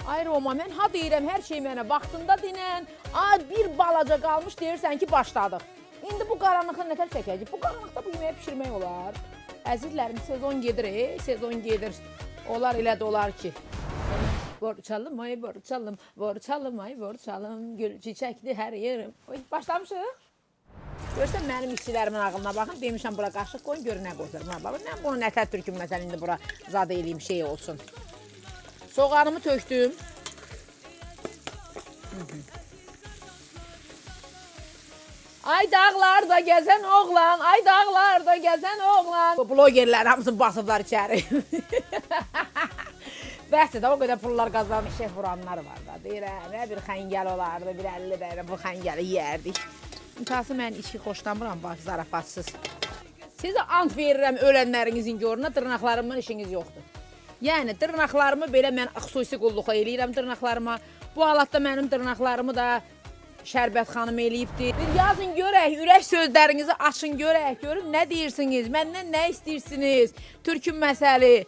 Ay Roma, mən ha deyirəm, hər şey mənə vaxtında dinən. Ay, bir balaca qalmış deyirsən ki, başladıq. İndi bu qaranlıqda nətər çəkəcək? Bu qaranlıqda bu yeməyi pişirmək olar. Əzizlərim, sezon gedir, sezon gedir. Olar elə də olar ki. Borçalım, ay borçalım, borçalım, ay borçalım. Gül çiçəkli hər yerim. Oy, başlamışıq. Görsən, mənim işçilərimin ağılına baxın. Demişəm, bura qaşıq qoyun, görün nə qoyacaq. Mən bunu nətər türküm, məsələn, indi bura zad eləyim, şey olsun. Soğanımı tökdüm. Ay dağlarda gəzən oğlan, ay dağlarda gəzən oğlan. Bu blogerlər hamısını basıblar içəri. Bəhsə də o qədər pullar qazanmış şef vuranlar var da. Deyirəm, bir xəngəl olardı, bir 50 dəyrə bu xəngəli yeyərdik. İntihası mən içki xoşlamıram, bax, zarafatsız. Sizə ant verirəm ölənlərinizin görünə, dırnaqlarımdan işiniz yoxdur. Yəni, dırnaqlarımı belə mən xüsusi qulluq eləyirəm dırnaqlarıma. Bu halatda mənim dırnaqlarımı da Şərbət xanım eləyibdir. Bir yazın görək, ürək sözlərinizi açın görək, görün nə deyirsiniz, məndən nə istəyirsiniz, türkün məsəli.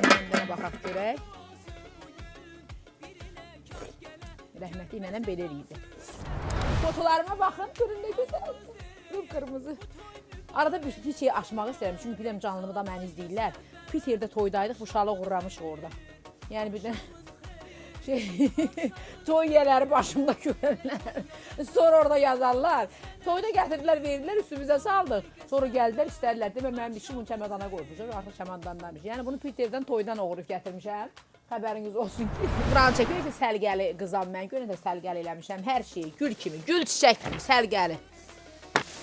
Məndən baxaq görək. Rəhmətli nənəm belə eləyirdi. Fotolarıma baxın, görün nə gözəl, qırmızı. Arada bir şey açmaq istəyirəm, çünki biləm canlımı da məni izləyirlər. Piterdə toydaydıq, bu şalı uğurlamışıq orada. Yəni bir də toy yerləri başımda görənlər. Sonra orada yazarlar. Toyda gətirdilər, verdilər, üstümüzə saldıq. Sonra gəldilər, istədilər. Demə, mənim işim bunu çəmədana qoymuşam, artıq çəmədandamış. Yəni bunu Piterdən toydan uğurub gətirmişəm. Xəbəriniz olsun ki. Quran çəkir ki, səlgəli qızam mən. Görün də səlgəli eləmişəm. Hər şeyi, gül kimi, gül çiçək kimi, səlgəli.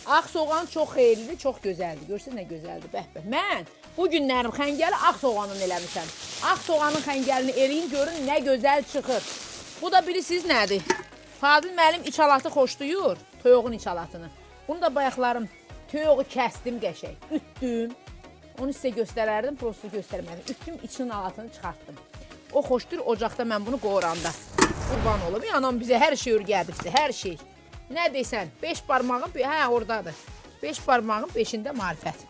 Ağ soğan çox xeyirlidir, çox gözəldir. Görsün nə gözəldir, bəh-bəh. Mən bu günlərim xəngəli ağ soğanın eləmişəm. Ağ soğanın xəngəlini eləyin, görün nə gözəl çıxır. Bu da bilirsiniz nədir? Fadil müəllim içalatı xoşlayır, toyuğun içalatını. Bunu da bayaqlarım toyuğu kəsdim qəşəng, ütdüm. Onu sizə göstərərdim, prosto göstərmədim. Ütdüm, içinin alatını çıxartdım. O xoşdur, ocaqda mən bunu qoğuranda. Qurban olum, anam bizə hər şey ürgədibdir, hər şey. Nə deysən, 5 barmağın, hə oradadır. 5 barmağın 5-ində marifət.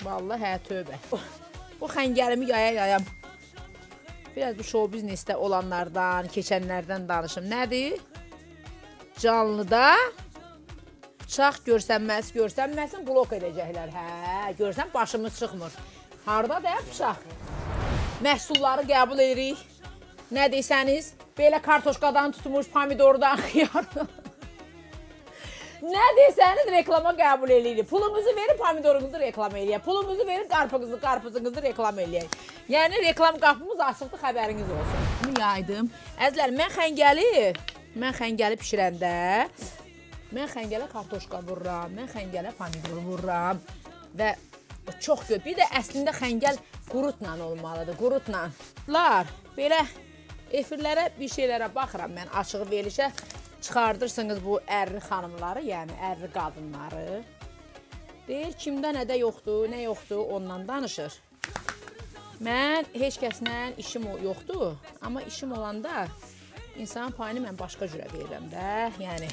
Vallahi hə, tövbə. Bu xəngəlimi yaya-yayam. Biraz bu show biznesdə olanlardan, keçənlərdən danışım. Nədir? Canlıda bıçaq görsənməsin, blok edəcəklər. Hə, görsən başımız çıxmır. Harada da bıçaq? Məhsulları qəbul edirik. Nə deysəniz, belə kartoşkadan tutmuş, pomidordan, xiyardan. Nə desəniz reklama qəbul eləyirik. Pulunuzu verin, pomidorunuzu reklam eləyək. Pulunuzu verin, qarpuzunuzu reklam eləyək. Yəni reklam qapımız açıqdır, xəbəriniz olsun. Bunu yaydım. Əzizlərim, mən xəngəli pişirəndə, mən xəngələ kartoşka vururam, mən xəngələ pomidor vururam və çox göt. Bir də əslində xəngəl qurutla olmalıdır, qurutla. Belə efirlərə bir şeylərə baxıram mən, açığı verilişə. Çıxardırsınız bu ərli xanımları, yəni ərli qadınları. Deyir, kimdə nədə yoxdur, nə yoxdur, ondan danışır. Mən heç kəslə işim yoxdur, amma işim olanda insanın payını mən başqa cürə verirəm də. Yəni,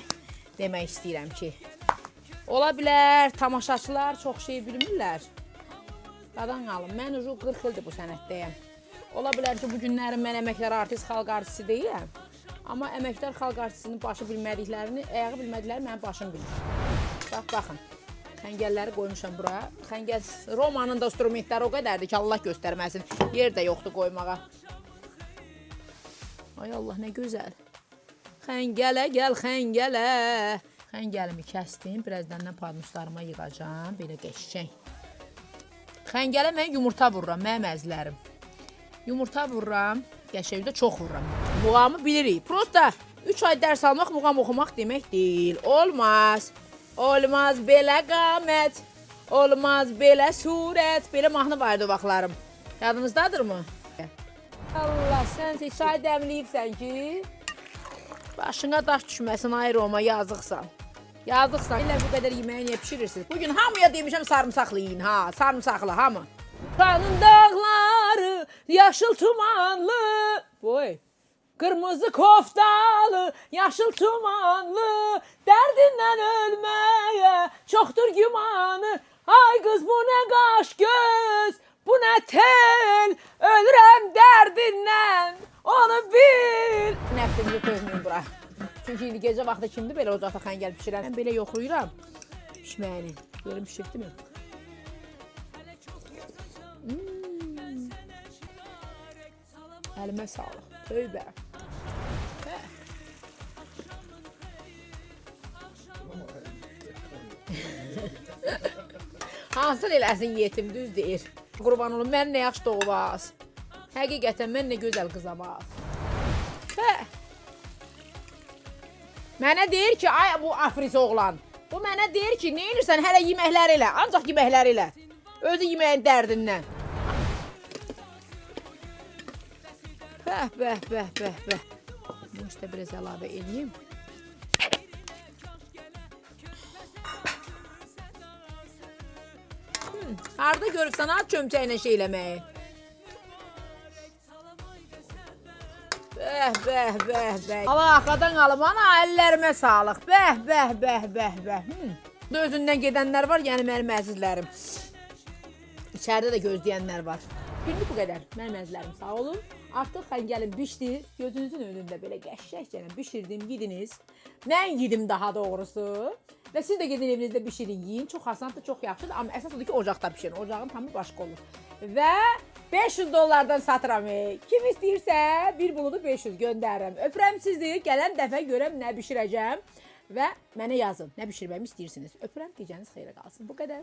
demək istəyirəm ki, ola bilər, tamaşaçılar çox şey bilmirlər. Qadan qalın, mən 40 ildir bu sənətdəyəm. Ola bilər ki, bu günlərin mən əməkdar artist, xalq artisti deyəm. Amma əməkdar xalq artistinin başı bilmədiklərini, ayağı bilmədiklərini mənim başım bilir. Baxın, xəngəlləri qoymuşam bura. Xəngəl, Romanın da instrumentləri o qədərdir ki, Allah göstərməsin. Yer də yoxdur qoymağa. Ay Allah, nə gözəl. Xəngələ, gəl xəngələ. Xəngəlimi kəsdim, birazdan padmuslarıma yığacam, belə qəşəng. Xəngələ mən yumurta vururam, mənim əzlərim. Yumurta vururam, qəşəngdə çox vururam. Muğamı bilirik. Prosta 3 ay dərs almaq, muğam oxumaq demək deyil. Olmaz. Olmaz belə qamət. Olmaz belə surət. Belə mahnı vardı o vaxtlarım. Yadınızdadırmı? Allah, sən çay dəmləyibsən ki, başına daş düşməsin, ay Roma, yazıqsan. Yazıqsan. İlə bu qədər yeməyi niyə pişirirsiniz? Bugün hamıya demişəm sarımsaqlı yiyin, ha, sarımsaqlı, hamı. Kanın dağları, yaşıl tumanlı, boy. Qırmızı koftalı, yaşıl tumanlı, dərdindən ölməyə çoxdur gümanı. Ay qız, bu nə qaş göz, bu nə tel, ölürəm dərdindən, o Nəfsinizi tökməyin bura. Çünki indi gecə vaxtı kimdir belə ocaqda xəngəl pişirən? Mən belə yoxlayıram pişməyini. Görüm pişirdi mi? Əlimə sağlıq. Tövbə. Hansıl eləsin yetim, düz deyir. Qurban olun, mən nə yaxşı doğubaz. Həqiqətən, mən nə gözəl qızamaz. Mənə deyir ki, ay bu afris oğlan. Bu mənə deyir ki, nə edirsən hələ yeməkləri ilə, ancaq yeməkləri ilə. Özü yeməyin dərdindən. Bəh. Bunu işte biraz əlavə edeyim. Harada görübsən ha çömçəklə şey eləməyi? Bəh. Allah arxadan alım, ana əllərimə sağlıq. Bəh. Özündən gedənlər var, yəni mənim əzizlərim. İçəridə də gözləyənlər var. Günlük bu qədər, mənim əzizlərim sağ olun. Artıq xəngəlim bişdi, gözünüzün önündə belə qəşşəkcənə bişirdim, yediniz. Mən yedim daha doğrusu. Və siz də gedin evinizdə bişirin, yiyin. Çox asandır, çox yaxşıdır. Amma əsas odur ki, ocaqda bişirin. Ocağın tamı başqa olur. Və 500 dollardan satıram. Kim istəyirsə, bir buludu 500 göndərirəm. Öpürəm sizi, gələn dəfə görəm nə bişirəcəm. Və mənə yazın, nə bişirməyimi istəyirsiniz. Öpürəm, gecəniz xeyrə qalsın. Bu qədər.